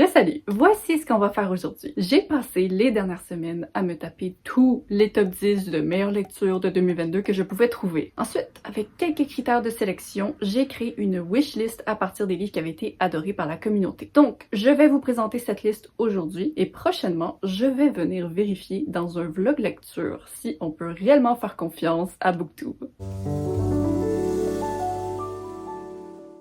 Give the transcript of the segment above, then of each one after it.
Salut! Voici ce qu'on va faire aujourd'hui. J'ai passé les dernières semaines à me taper tous les top 10 de meilleures lectures de 2022 que je pouvais trouver. Ensuite, avec quelques critères de sélection, j'ai créé une wishlist à partir des livres qui avaient été adorés par la communauté. Donc, je vais vous présenter cette liste aujourd'hui et prochainement, je vais venir vérifier dans un vlog lecture si on peut réellement faire confiance à BookTube.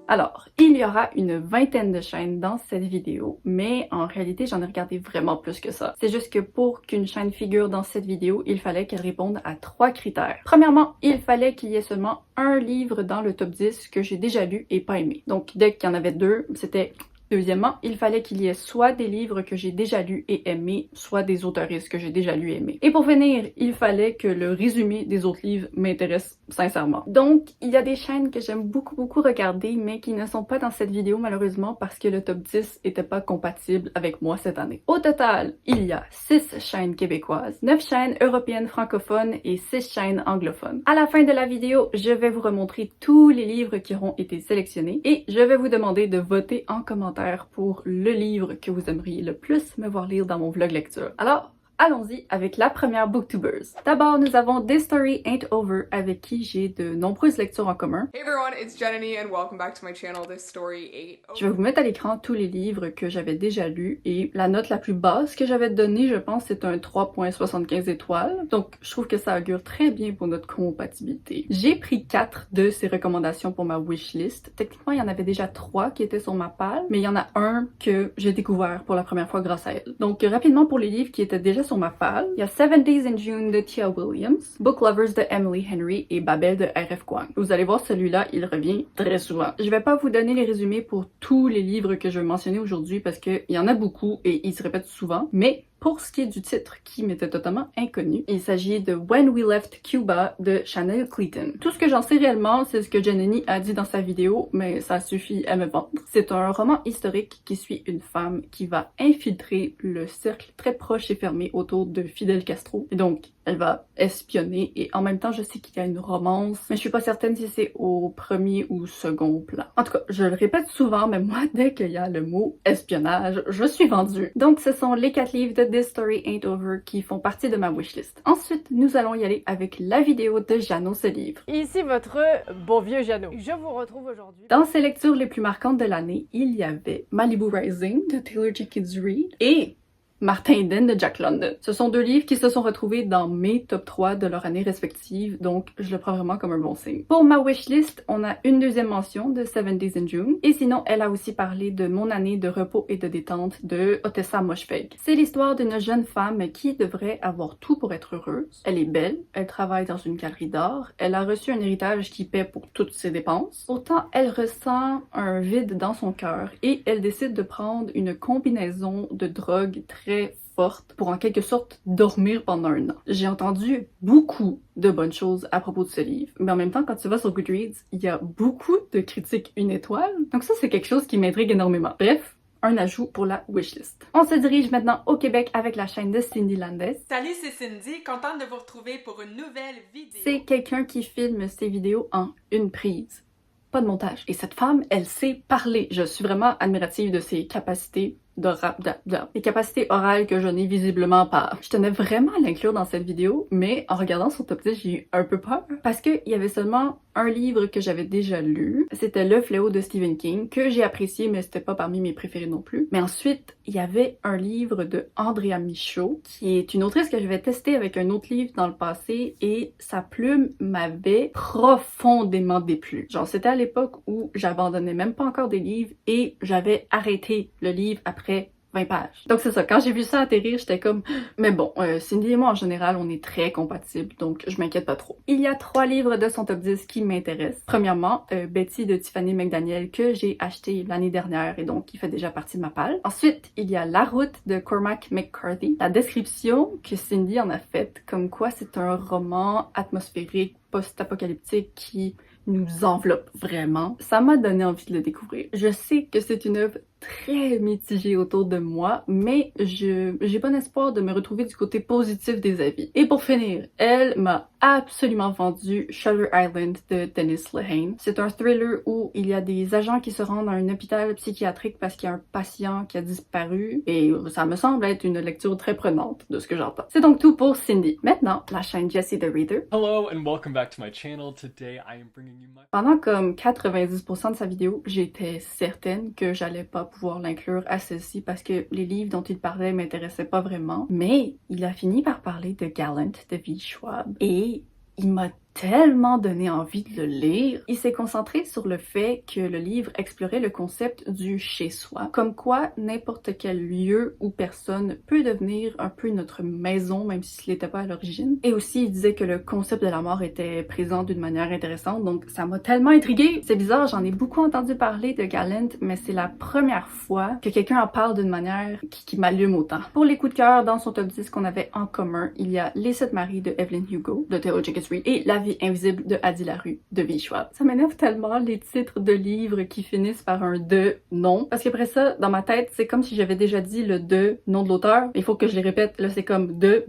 Alors, il y aura une vingtaine de chaînes dans cette vidéo, mais en réalité, j'en ai regardé vraiment plus que ça. C'est juste que pour qu'une chaîne figure dans cette vidéo, il fallait qu'elle réponde à 3 critères. Premièrement, il fallait qu'il y ait seulement un livre dans le top 10 que j'ai déjà lu et pas aimé. Donc, dès qu'il y en avait 2, c'était... Deuxièmement, il fallait qu'il y ait soit des livres que j'ai déjà lus et aimés, soit des auteuristes que j'ai déjà lus et aimés. Et pour finir, il fallait que le résumé des autres livres m'intéresse sincèrement. Donc, il y a des chaînes que j'aime beaucoup regarder, mais qui ne sont pas dans cette vidéo malheureusement parce que le top 10 était pas compatible avec moi cette année. Au total, il y a 6 chaînes québécoises, 9 chaînes européennes francophones et 6 chaînes anglophones. À la fin de la vidéo, je vais vous remontrer tous les livres qui auront été sélectionnés et je vais vous demander de voter en commentaire pour le livre que vous aimeriez le plus me voir lire dans mon vlog lecture. Alors, allons-y avec la première booktubers. D'abord, nous avons This Story Ain't Over, avec qui j'ai de nombreuses lectures en commun. Hey everyone, it's Jenny and welcome back to my channel, This Story Ain't Over. Je vais vous mettre à l'écran tous les livres que j'avais déjà lus et la note la plus basse que j'avais donnée, je pense, c'est un 3.75 étoiles. Donc, je trouve que ça augure très bien pour notre compatibilité. J'ai pris 4 de ces recommandations pour ma wishlist. Techniquement, il y en avait déjà 3 qui étaient sur ma palle, mais il y en a un que j'ai découvert pour la première fois grâce à elle. Donc, rapidement pour les livres qui étaient déjà sur ma palle, il y a 7 Days in June de Tia Williams, Book Lovers de Emily Henry et Babel de R.F. Kuang. Vous allez voir, celui-là, il revient très souvent. Je vais pas vous donner les résumés pour tous les livres que je vais mentionner aujourd'hui parce qu'il y en a beaucoup et ils se répètent souvent, mais pour ce qui est du titre qui m'était totalement inconnu, il s'agit de When We Left Cuba de Chanel Clayton. Tout ce que j'en sais réellement, c'est ce que Janani a dit dans sa vidéo, mais ça suffit à me vendre. C'est un roman historique qui suit une femme qui va infiltrer le cercle très proche et fermé autour de Fidel Castro. Et donc, elle va espionner et en même temps, je sais qu'il y a une romance, mais je suis pas certaine si c'est au premier ou second plan. En tout cas, je le répète souvent, mais moi, dès qu'il y a le mot espionnage, je suis vendue. Donc, ce sont les 4 livres de This Story Ain't Over qui font partie de ma wishlist. Ensuite, nous allons y aller avec la vidéo de Jeannot ce livre. Ici votre bon vieux Jeannot. Je vous retrouve aujourd'hui. Dans ses lectures les plus marquantes de l'année, il y avait Malibu Rising de Taylor Jenkins Reid et Martin Eden de Jack London. Ce sont 2 livres qui se sont retrouvés dans mes top 3 de leur année respective, donc je le prends vraiment comme un bon signe. Pour ma wishlist, on a une deuxième mention de 7 Days in June, et sinon elle a aussi parlé de mon année de repos et de détente de Otessa Moshfegh. C'est l'histoire d'une jeune femme qui devrait avoir tout pour être heureuse. Elle est belle, elle travaille dans une galerie d'art, elle a reçu un héritage qui paie pour toutes ses dépenses. Pourtant, elle ressent un vide dans son cœur et elle décide de prendre une combinaison de drogues très forte pour en quelque sorte dormir pendant un an. J'ai entendu beaucoup de bonnes choses à propos de ce livre, mais en même temps, quand tu vas sur Goodreads, il y a beaucoup de critiques 1 étoile, donc ça c'est quelque chose qui m'intrigue énormément. Bref, un ajout pour la wishlist. On se dirige maintenant au Québec avec la chaîne de Cindy Landes. Salut, c'est Cindy, contente de vous retrouver pour une nouvelle vidéo. C'est quelqu'un qui filme ses vidéos en une prise, pas de montage. Et cette femme, elle sait parler. Je suis vraiment admirative de ses capacités les capacités orales que je n'ai visiblement pas. Je tenais vraiment à l'inclure dans cette vidéo, mais en regardant son top 10, j'ai eu un peu peur parce qu'il y avait seulement un livre que j'avais déjà lu. C'était Le Fléau de Stephen King, que j'ai apprécié, mais c'était pas parmi mes préférés non plus. Mais ensuite, il y avait un livre de Andrea Michaud, qui est une autrice que j'avais testée avec un autre livre dans le passé, et sa plume m'avait profondément déplu. Genre, c'était à l'époque où j'abandonnais même pas encore des livres et j'avais arrêté le livre après 20 pages. Donc c'est ça, quand j'ai vu ça atterrir, j'étais comme... Mais bon, Cindy et moi en général, on est très compatibles, donc je m'inquiète pas trop. Il y a 3 livres de son top 10 qui m'intéressent. Premièrement, Betty de Tiffany McDaniel, que j'ai acheté l'année dernière et donc qui fait déjà partie de ma palle. Ensuite, il y a La Route de Cormac McCarthy. La description que Cindy en a faite, comme quoi c'est un roman atmosphérique, post-apocalyptique qui nous enveloppe vraiment, ça m'a donné envie de le découvrir. Je sais que c'est une œuvre très mitigé autour de moi, mais j'ai bon espoir de me retrouver du côté positif des avis. Et pour finir, elle m'a absolument vendu Shutter Island de Dennis Lehane. C'est un thriller où il y a des agents qui se rendent à un hôpital psychiatrique parce qu'il y a un patient qui a disparu, et ça me semble être une lecture très prenante de ce que j'entends. C'est donc tout pour Cindy. Maintenant, la chaîne Jessie the Reader. Hello and welcome back to my channel. Today I am bringing you my... Pendant comme 90% de sa vidéo, j'étais certaine que j'allais pas pouvoir l'inclure à celle-ci parce que les livres dont il parlait m'intéressaient pas vraiment. Mais il a fini par parler de Gallant de V. Schwab et il m'a tellement donné envie de le lire. Il s'est concentré sur le fait que le livre explorait le concept du chez-soi, comme quoi n'importe quel lieu ou personne peut devenir un peu notre maison, même si ce l'était pas à l'origine. Et aussi, il disait que le concept de la mort était présent d'une manière intéressante, donc ça m'a tellement intriguée. C'est bizarre, j'en ai beaucoup entendu parler de Gallant, mais c'est la première fois que quelqu'un en parle d'une manière qui m'allume autant. Pour les coups de cœur, dans son top 10 qu'on avait en commun, il y a Les 7 maris de Evelyn Hugo, de Taylor Jenkins Reid, et La vie invisible de Addie LaRue de V. Schwab. Ça m'énerve tellement les titres de livres qui finissent par un de non, parce qu'après ça, dans ma tête, c'est comme si j'avais déjà dit le de nom de l'auteur. Il faut que je les répète, là c'est comme de.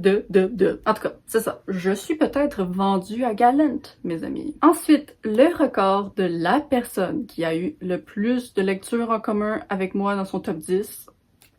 En tout cas, c'est ça. Je suis peut-être vendue à Gallant, mes amis. Ensuite, le record de la personne qui a eu le plus de lectures en commun avec moi dans son top 10,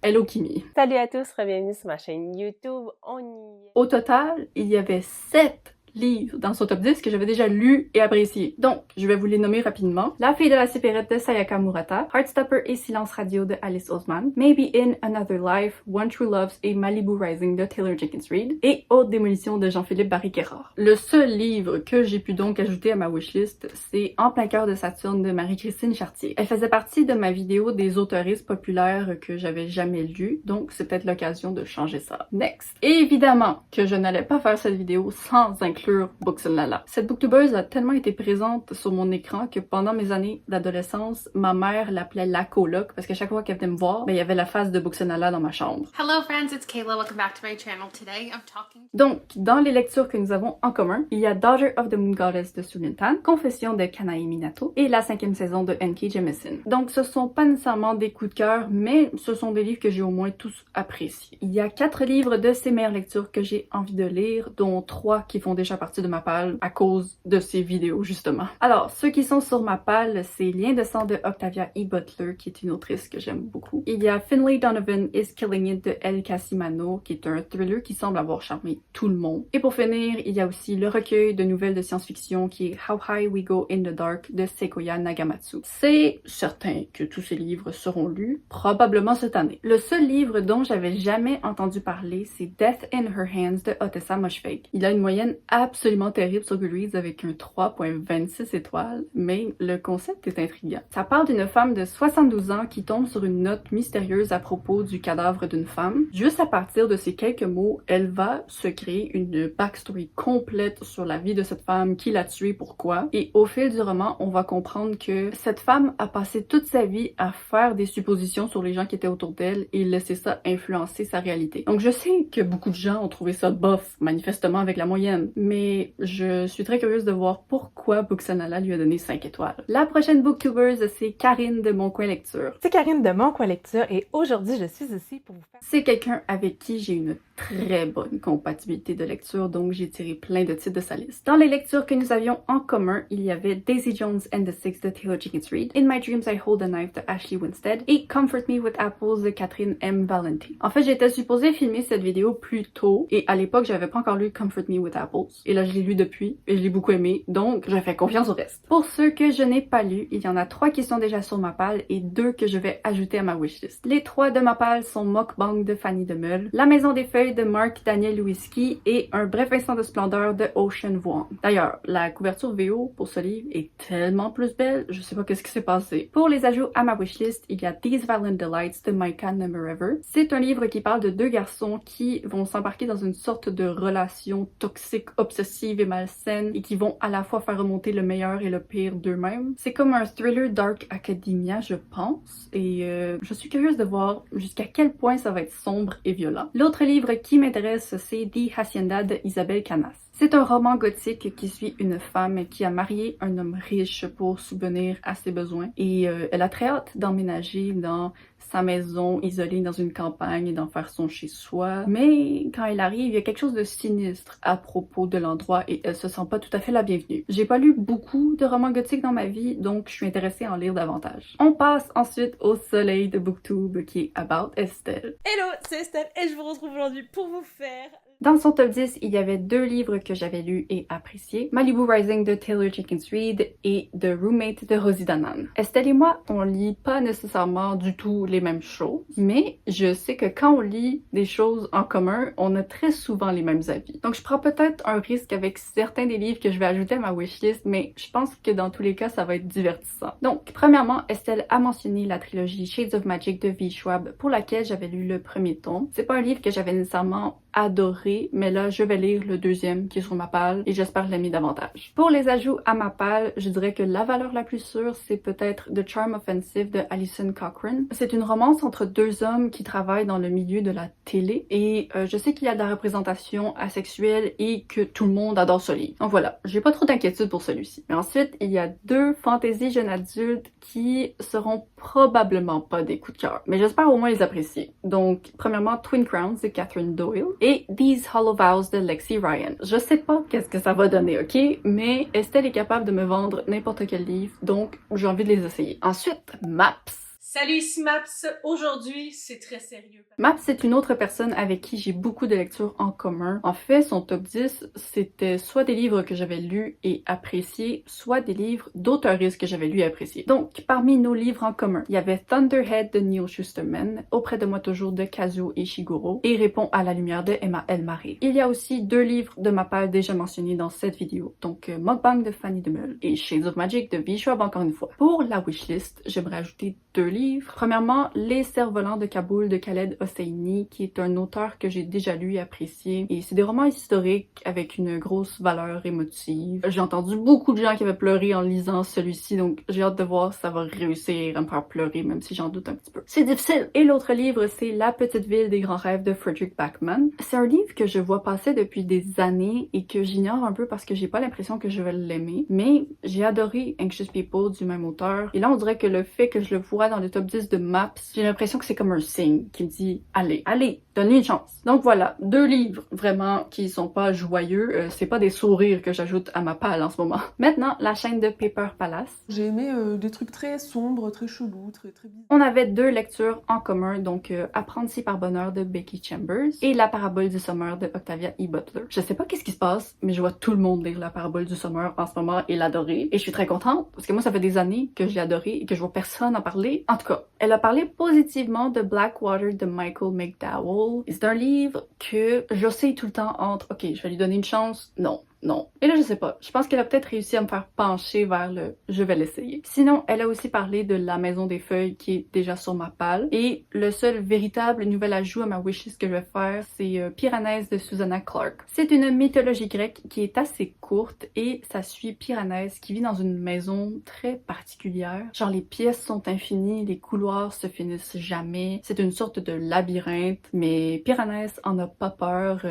Hello Kimi. Salut à tous, bienvenue sur ma chaîne YouTube, on y est. Au total, il y avait 7 livres dans son top 10 que j'avais déjà lu et apprécié. Donc, je vais vous les nommer rapidement. La fille de la sépérette de Sayaka Murata, Heartstopper et Silence Radio de Alice Oseman, Maybe in Another Life, One True Loves et Malibu Rising de Taylor Jenkins Reid, et Haute Démolition de Jean-Philippe Barry-Guerrard. Le seul livre que j'ai pu donc ajouter à ma wishlist, c'est En plein cœur de Saturne de Marie-Christine Chartier. Elle faisait partie de ma vidéo des autoristes populaires que j'avais jamais lues, donc c'est peut-être l'occasion de changer ça. Next! Et évidemment que je n'allais pas faire cette vidéo sans inclure Booksellala. Cette booktubeuse a tellement été présente sur mon écran que pendant mes années d'adolescence, ma mère l'appelait la coloc parce qu'à chaque fois qu'elle venait me voir, il y avait la face de Booksellala dans ma chambre. Hello friends, it's Kayla. Welcome back to my channel. Today I'm talking... Donc, dans les lectures que nous avons en commun, il y a Daughter of the Moon Goddess de Sulintan, Confession de Kanae Minato et la 5e saison de N.K. Jemisin. Donc, ce sont pas nécessairement des coups de cœur, mais ce sont des livres que j'ai au moins tous appréciés. Il y a 4 livres de ces meilleures lectures que j'ai envie de lire, dont 3 qui font déjà partie de ma palle à cause de ces vidéos, justement. Alors, ceux qui sont sur ma palle, c'est Lien de sang de Octavia E. Butler, qui est une autrice que j'aime beaucoup. Il y a Finlay Donovan is Killing It de El Casimano, qui est un thriller qui semble avoir charmé tout le monde. Et pour finir, il y a aussi le recueil de nouvelles de science-fiction qui est How High We Go in the Dark de Sequoia Nagamatsu. C'est certain que tous ces livres seront lus, probablement cette année. Le seul livre dont j'avais jamais entendu parler, c'est Death in Her Hands de Ottessa Moshfegh. Il a une moyenne absolument terrible sur Goodreads avec un 3.26 étoiles, mais le concept est intriguant. Ça parle d'une femme de 72 ans qui tombe sur une note mystérieuse à propos du cadavre d'une femme. Juste à partir de ces quelques mots, elle va se créer une backstory complète sur la vie de cette femme, qui l'a tuée, pourquoi. Et au fil du roman, on va comprendre que cette femme a passé toute sa vie à faire des suppositions sur les gens qui étaient autour d'elle et laisser ça influencer sa réalité. Donc je sais que beaucoup de gens ont trouvé ça bof, manifestement avec la moyenne, mais je suis très curieuse de voir pourquoi Booksellala lui a donné 5 étoiles. La prochaine booktubeuse, c'est Karine de Mon Coin Lecture. C'est Karine de Mon Coin Lecture et aujourd'hui je suis ici pour vous faire... C'est quelqu'un avec qui j'ai une très bonne compatibilité de lecture, donc j'ai tiré plein de titres de sa liste. Dans les lectures que nous avions en commun, il y avait Daisy Jones and the Six de Taylor Jenkins Reid, In My Dreams I Hold a Knife de Ashley Winstead et Comfort Me with Apples de Catherine M. Valenti. En fait, j'étais supposée filmer cette vidéo plus tôt et à l'époque, j'avais pas encore lu Comfort Me with Apples. Et là, je l'ai lu depuis et je l'ai beaucoup aimé, donc je fais confiance au reste. Pour ceux que je n'ai pas lus, il y en a 3 qui sont déjà sur ma palle et 2 que je vais ajouter à ma wishlist. Les 3 de ma palle sont Mukbang de Fanny Demeule, La Maison des Feuilles de Mark Daniel Lewinsky et Un bref instant de splendeur de Ocean Vuong. D'ailleurs, la couverture VO pour ce livre est tellement plus belle, je sais pas qu'est-ce qui s'est passé. Pour les ajouts à ma wishlist, il y a These Violent Delights de Micah Nemerever. C'est un livre qui parle de 2 garçons qui vont s'embarquer dans une sorte de relation toxique, obsessive et malsaine et qui vont à la fois faire remonter le meilleur et le pire d'eux-mêmes. C'est comme un thriller Dark Academia, je pense, et je suis curieuse de voir jusqu'à quel point ça va être sombre et violent. L'autre livre qui m'intéresse, c'est The Hacienda de Isabelle Canas. C'est un roman gothique qui suit une femme qui a marié un homme riche pour subvenir à ses besoins et elle a très hâte d'emménager dans sa maison isolée dans une campagne et d'en faire son chez-soi. Mais quand elle arrive, il y a quelque chose de sinistre à propos de l'endroit et elle se sent pas tout à fait la bienvenue. J'ai pas lu beaucoup de romans gothiques dans ma vie, donc je suis intéressée à en lire davantage. On passe ensuite au soleil de Booktube qui est About Estelle. Hello, c'est Estelle et je vous retrouve aujourd'hui pour vous faire... Dans son top 10, il y avait 2 livres que j'avais lus et appréciés. Malibu Rising de Taylor Jenkins Reid et The Roommate de Rosie Danan. Estelle et moi, on lit pas nécessairement du tout les mêmes choses, mais je sais que quand on lit des choses en commun, on a très souvent les mêmes avis. Donc je prends peut-être un risque avec certains des livres que je vais ajouter à ma wishlist, mais je pense que dans tous les cas, ça va être divertissant. Donc, premièrement, Estelle a mentionné la trilogie Shades of Magic de V. Schwab, pour laquelle j'avais lu le premier tome. C'est pas un livre que j'avais nécessairement adoré, mais là, je vais lire le deuxième qui est sur ma palle et j'espère l'aimer davantage. Pour les ajouts à ma palle, je dirais que la valeur la plus sûre, c'est peut-être The Charm Offensive de Alison Cochrane. C'est une romance entre 2 hommes qui travaillent dans le milieu de la télé et je sais qu'il y a de la représentation asexuelle et que tout le monde adore ce livre. Donc voilà, j'ai pas trop d'inquiétude pour celui-ci. Mais ensuite, il y a 2 fantaisies jeunes adultes qui seront probablement pas des coups de cœur, mais j'espère au moins les apprécier. Donc, premièrement, Twin Crowns de Catherine Doyle et These Hollow Vows de Lexi Ryan. Je sais pas qu'est-ce que ça va donner, ok? Mais Estelle est capable de me vendre n'importe quel livre, donc j'ai envie de les essayer. Ensuite, Maps. Salut ici Maps, aujourd'hui c'est très sérieux. Maps, c'est une autre personne avec qui j'ai beaucoup de lectures en commun. En fait, son top 10, c'était soit des livres que j'avais lus et appréciés, soit des livres d'auteuristes que j'avais lus et appréciés. Donc, parmi nos livres en commun, il y avait Thunderhead de Neil Shusterman, Auprès de moi toujours de Kazuo Ishiguro et Répond à la lumière de Emma L. Marais. Il y a aussi 2 livres de ma part déjà mentionnés dans cette vidéo, donc Mukbang de Fanny DeMille et Shades of Magic de V. Schwab encore une fois. Pour la wishlist, j'aimerais ajouter 2 livres. Premièrement, Les Cerfs-volants de Kaboul de Khaled Hosseini, qui est un auteur que j'ai déjà lu et apprécié. Et c'est des romans historiques avec une grosse valeur émotive. J'ai entendu beaucoup de gens qui avaient pleuré en lisant celui-ci, donc j'ai hâte de voir si ça va réussir à me faire pleurer, même si j'en doute un petit peu. C'est difficile! Et l'autre livre, c'est La petite ville des grands rêves de Frederick Backman. C'est un livre que je vois passer depuis des années et que j'ignore un peu parce que j'ai pas l'impression que je vais l'aimer, mais j'ai adoré Anxious People du même auteur. Et là, on dirait que le fait que je le vois dans le top 10 de Maps, j'ai l'impression que c'est comme un signe qui me dit « Allez, allez, donne-lui une chance ». Donc voilà, 2 livres vraiment qui sont pas joyeux, c'est pas des sourires que j'ajoute à ma palle en ce moment. Maintenant, la chaîne de Paper Palace. J'ai aimé des trucs très sombres, très chelous, très bizarres. On avait 2 lectures en commun, donc Apprenti par bonheur de Becky Chambers et La parabole du Sommeur de Octavia E. Butler. Je sais pas qu'est-ce qui se passe, mais je vois tout le monde lire La parabole du Sommeur en ce moment et l'adorer. Et je suis très contente, parce que moi ça fait des années que je l'ai adoré et que je vois personne en parler. En tout cas, elle a parlé positivement de Blackwater de Michael McDowell. C'est un livre que j'oscille tout le temps entre « Ok, je vais lui donner une chance. Non. » Non. Et là, je sais pas. Je pense qu'elle a peut-être réussi à me faire pencher vers le « je vais l'essayer ». Sinon, elle a aussi parlé de La Maison des Feuilles qui est déjà sur ma palle. Et le seul véritable nouvel ajout à ma wishlist que je vais faire, c'est Piranèse de Susanna Clarke. C'est une mythologie grecque qui est assez courte et ça suit Piranèse qui vit dans une maison très particulière. Genre les pièces sont infinies, les couloirs se finissent jamais. C'est une sorte de labyrinthe, mais Piranèse en a pas peur.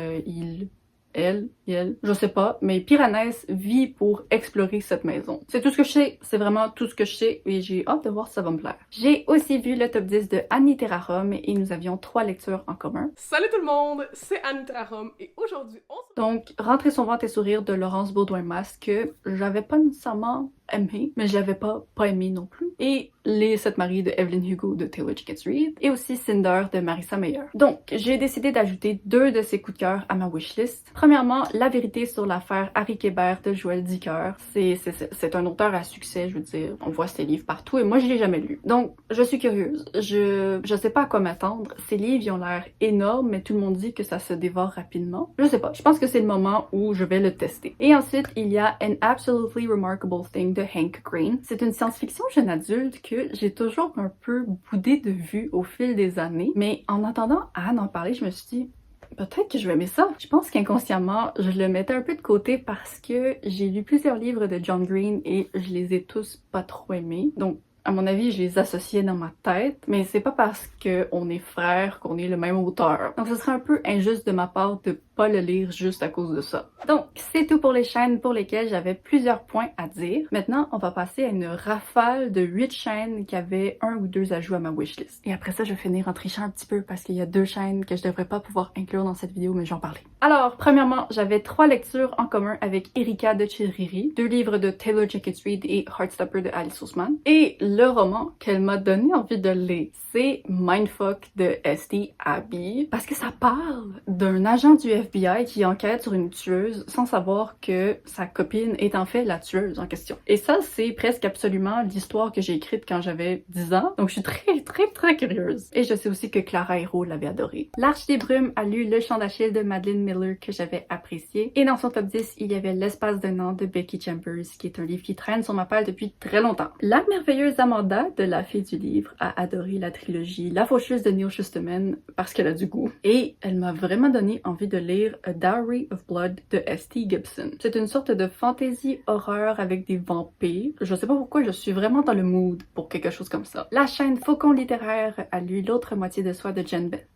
Elle, je sais pas, mais Piranèse vit pour explorer cette maison. C'est tout ce que je sais, c'est vraiment tout ce que je sais et j'ai hâte de voir si ça va me plaire. J'ai aussi vu le top 10 de Annie Terrarum et nous avions 3 lectures en commun. Salut tout le monde, c'est Annie Terrarum et aujourd'hui on se... Donc, Rentrer son ventre et sourire de Laurence Baudouin-Mas que j'avais pas nécessairement aimé, mais je l'avais pas aimé non plus. Et Les 7 maris de Evelyn Hugo de Taylor Jenkins Reid et aussi Cinder de Marissa Meyer. Donc, j'ai décidé d'ajouter 2 de ces coups de cœur à ma wishlist. Premièrement, La vérité sur l'affaire Harry Kébert de Joël Dicker. C'est un auteur à succès, je veux dire. On voit ses livres partout et moi je l'ai jamais lu. Donc, je suis curieuse. Je sais pas à quoi m'attendre. Ces livres, ils ont l'air énormes, mais tout le monde dit que ça se dévore rapidement. Je sais pas. Je pense que c'est le moment où je vais le tester. Et ensuite, il y a An Absolutely Remarkable Thing de Hank Green. C'est une science-fiction jeune adulte que j'ai toujours un peu boudé de vue au fil des années. Mais en entendant Anne en parler, je me suis dit peut-être que je vais aimer ça. Je pense qu'inconsciemment, je le mettais un peu de côté parce que j'ai lu plusieurs livres de John Green et je les ai tous pas trop aimés. Donc, à mon avis, je les associais dans ma tête, mais c'est pas parce qu'on est frères qu'on est le même auteur. Donc ce serait un peu injuste de ma part de pas le lire juste à cause de ça. Donc, c'est tout pour les chaînes pour lesquelles j'avais plusieurs points à dire. Maintenant, on va passer à une rafale de 8 chaînes qui avaient 1 ou 2 ajouts à ma wishlist. Et après ça, je vais finir en trichant un petit peu parce qu'il y a 2 chaînes que je devrais pas pouvoir inclure dans cette vidéo, mais j'en parlais. Alors, premièrement, j'avais 3 lectures en commun avec Erika de Chiriri, 2 livres de Taylor Jenkins Reid et Heartstopper de Alice Oseman, et le roman qu'elle m'a donné envie de lire, c'est Mindfuck de Esty Abbey, parce que ça parle d'un agent du FBI qui enquête sur une tueuse sans savoir que sa copine est en fait la tueuse en question. Et ça, c'est presque absolument l'histoire que j'ai écrite quand j'avais 10 ans, donc je suis très curieuse. Et je sais aussi que Clara Hérault l'avait adoré. L'Arche des Brumes a lu Le Chant d'Achille de Madeline Miller que j'avais apprécié, et dans son top 10, il y avait L'espace d'un an de Becky Chambers, qui est un livre qui traîne sur ma palle depuis très longtemps. La merveilleuse Amanda de La Fille du Livre a adoré la trilogie La Faucheuse de Neil Shusterman parce qu'elle a du goût, et elle m'a vraiment donné envie de lire A Dowry of Blood de S.T. Gibson. C'est une sorte de fantasy horreur avec des vampires. Je sais pas pourquoi, je suis vraiment dans le mood pour quelque chose comme ça. La chaîne Faucon littéraire a lu L'autre moitié de soi de Jen Bennett.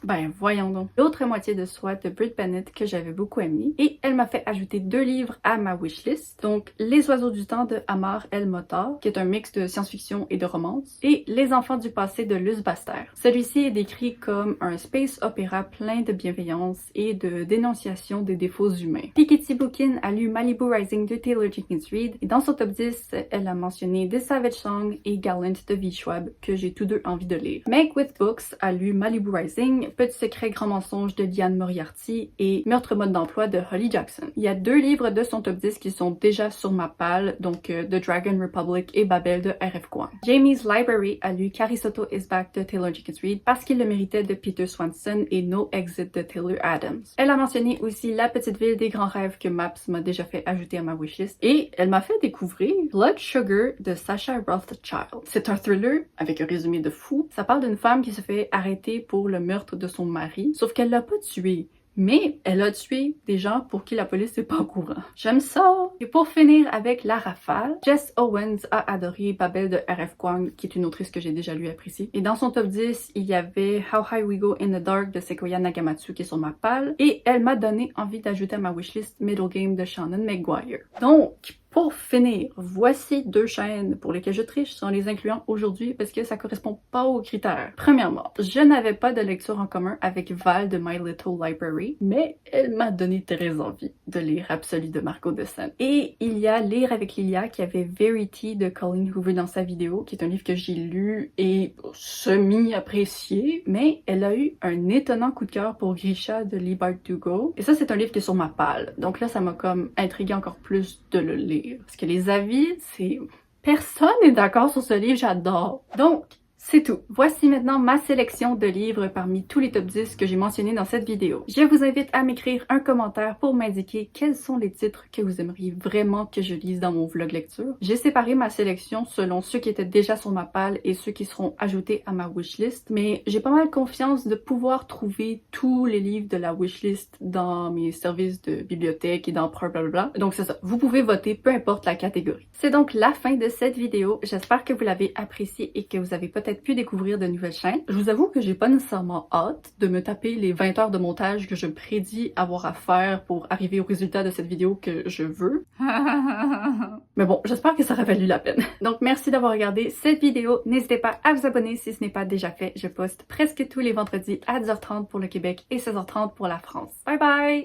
Ben voyons donc. L'autre moitié de soi de Brit Bennett que j'avais beaucoup aimé, et elle m'a fait ajouter 2 livres à ma wishlist, donc Les oiseaux du temps de Amar El-Mottar, qui est un mix de science-fiction et de romance, et Les enfants du passé de Luce Baster. Celui-ci est décrit comme un space opéra plein de bienveillance et de dénonciation des défauts humains. Piketty Bookin a lu Malibu Rising de Taylor Jenkins Reid, et dans son top 10, elle a mentionné The Savage Song et Gallant de V. Schwab, que j'ai tous deux envie de lire. Meg with Books a lu Malibu Rising, Petit secret grand mensonge de Liane Moriarty et Meurtre mode d'emploi de Holly Jackson. Il y a 2 livres de son top 10 qui sont déjà sur ma palle, donc The Dragon Republic et Babel de R.F. Kuang. Jamie's Library a lu Carisoto is Back de Taylor Jenkins Reid parce qu'il le méritait de Peter Swanson et No Exit de Taylor Adams. Elle a mentionné aussi La petite ville des grands rêves que Maps m'a déjà fait ajouter à ma wishlist, et elle m'a fait découvrir Blood Sugar de Sasha Rothchild. C'est un thriller avec un résumé de fou. Ça parle d'une femme qui se fait arrêter pour le meurtre de son mari, sauf qu'elle l'a pas tué. Mais elle a tué des gens pour qui la police n'est pas au courant. J'aime ça! Et pour finir avec la rafale, Jess Owens a adoré Babel de R.F. Kuang, qui est une autrice que j'ai déjà lu et appréciée. Et dans son top 10, il y avait How High We Go in the Dark de Sequoia Nagamatsu qui est sur ma palle. Et elle m'a donné envie d'ajouter à ma wishlist Middle Game de Shannon McGuire. Donc, pour finir, voici 2 chaînes pour lesquelles je triche sans les incluant aujourd'hui parce que ça correspond pas aux critères. Premièrement, je n'avais pas de lecture en commun avec Val de My Little Library, mais elle m'a donné très envie de lire Absolu de Marco de Sène. Et il y a Lire avec Lilia qui avait Verity de Colleen Hoover dans sa vidéo, qui est un livre que j'ai lu et semi-apprécié, mais elle a eu un étonnant coup de cœur pour Grisha de Lee Bardugo. Et ça, c'est un livre qui est sur ma palle. Donc là, ça m'a comme intrigué encore plus de le lire. Parce que les avis, c'est... Personne n'est d'accord sur ce livre, j'adore. Donc, c'est tout. Voici maintenant ma sélection de livres parmi tous les top 10 que j'ai mentionnés dans cette vidéo. Je vous invite à m'écrire un commentaire pour m'indiquer quels sont les titres que vous aimeriez vraiment que je lise dans mon vlog lecture. J'ai séparé ma sélection selon ceux qui étaient déjà sur ma palle et ceux qui seront ajoutés à ma wishlist, mais j'ai pas mal confiance de pouvoir trouver tous les livres de la wishlist dans mes services de bibliothèque et dans blablabla. Donc c'est ça, vous pouvez voter peu importe la catégorie. C'est donc la fin de cette vidéo. J'espère que vous l'avez appréciée et que vous avez peut-être pu découvrir de nouvelles chaînes. Je vous avoue que j'ai pas nécessairement hâte de me taper les 20 heures de montage que je prédis avoir à faire pour arriver au résultat de cette vidéo que je veux. Mais bon, j'espère que ça aura valu la peine. Donc merci d'avoir regardé cette vidéo. N'hésitez pas à vous abonner si ce n'est pas déjà fait. Je poste presque tous les vendredis à 10h30 pour le Québec et 16h30 pour la France. Bye bye!